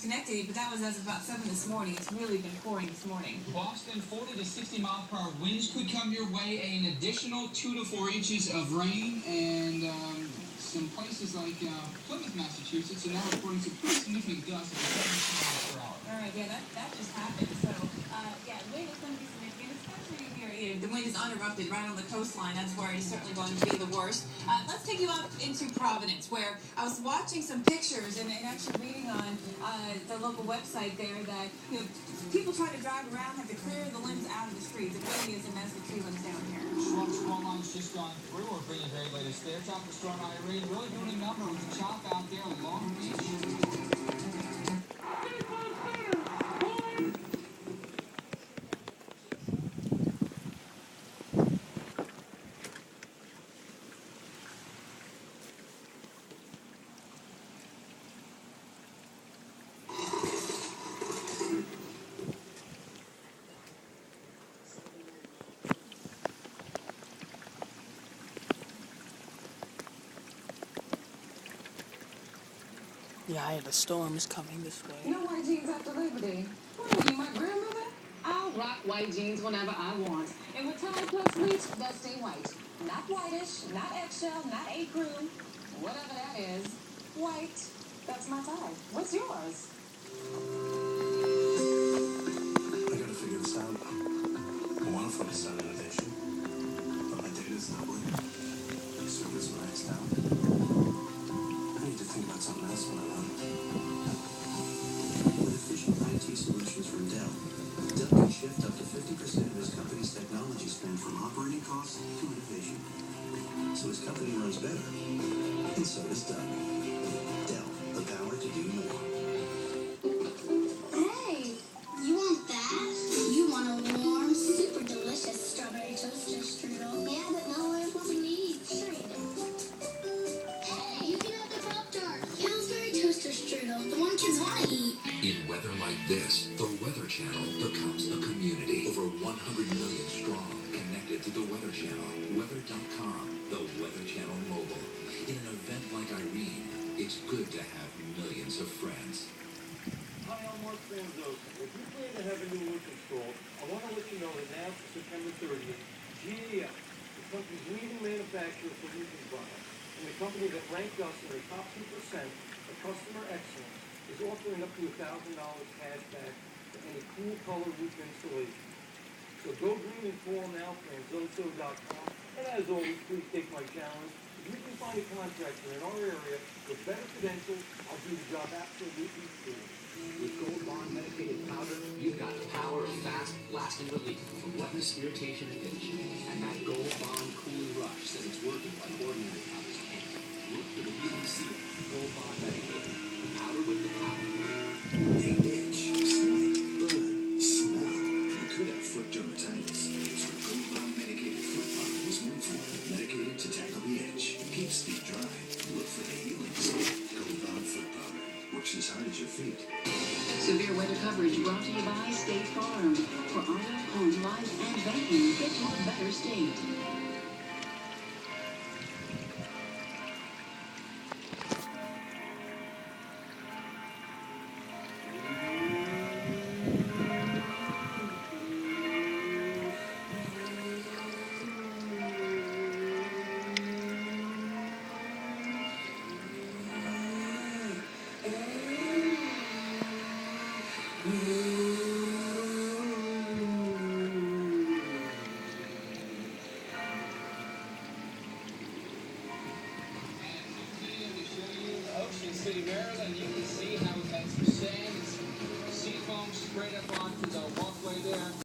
Schenectady, but that was as of about 7 this morning. It's really been pouring this morning. Boston, 40 to 60 mile per hour winds could come your way. An additional 2 to 4 inches of rain, and some places like Plymouth, Massachusetts, are now reporting some pretty significant gusts of 70 miles per hour. All right, yeah, that just happened. So, yeah, wind is going to be significant, especially here. The wind is uninterrupted right on the coastline. That's where it's certainly going to be the worst. Let's take you up into Providence, where I was watching some pictures and actually reading on the local website there that people trying to drive around have to clear the limbs out of the streets. It really is a mess with tree limbs down here. Storm line's just gone through. We're bringing the very latest there. Tropical Storm Irene really doing a number with the chop out there in Long Beach. The eye of the storm is coming this way. No white jeans after Labor Day. What are you, my grandmother? I'll rock white jeans whenever I want. And with tie plus bleach, they'll stay white. Not whitish, not eggshell, not A-crew. Whatever that is. White. That's my tie. What's yours? I gotta figure this out. I want to focus on innovation, but my data's doubling. Servers maxed out. I need to think about something else when I run. With efficient IT solutions from Dell can shift up to 50% of his company's technology spend from operating costs to innovation. So his company runs better, and so does Doug. Dell, the power to do more. Hey, you want that? You want a warm, super delicious strawberry toaster strudel? Yeah, but no, there's nothing to eat. Sure you do. Hey, you can have the Pop-Tart. Pillsbury toaster strudel, the one kids want to eat. In weather like this, the Weather Channel becomes a community. Over 100 million strong, connected to the Weather Channel. Weather.com, the Weather Channel mobile. In an event like Irene, it's good to have millions of friends. Hi, I'm Mark Franzosi. If you plan to have a new roof installed, I want to let you know that now for September 30th, GAF, the country's leading manufacturer for roofing products, and the company that ranked us in the top 2% of customer excellence, is offering up to $1,000 cash back for any cool color roof installation. So go green and fall now, Franzoso.com. And as always, please take my challenge. If you can find a contractor in our area with better credentials, I'll do the job absolutely free. With Gold Bond medicated powder, you've got the power of fast, lasting relief from wetness, irritation, and itch. And that Gold Bond cooling rush says it's working like ordinary powders can't. Look for the healing seal. Gold Bond medicated. Powder with the power. They itch, sweat, burn, smell. You could have foot dermatitis. It's what Gold Bond medicated foot powder was meant for. Medicated to tackle the itch. Keeps feet dry. Look for the healing seal. Gold Bond foot powder. Works as hard as your feet. Severe weather coverage brought to you by State Farm. For auto, home, life, and banking, get to a better state. Ocean City, Maryland, you can see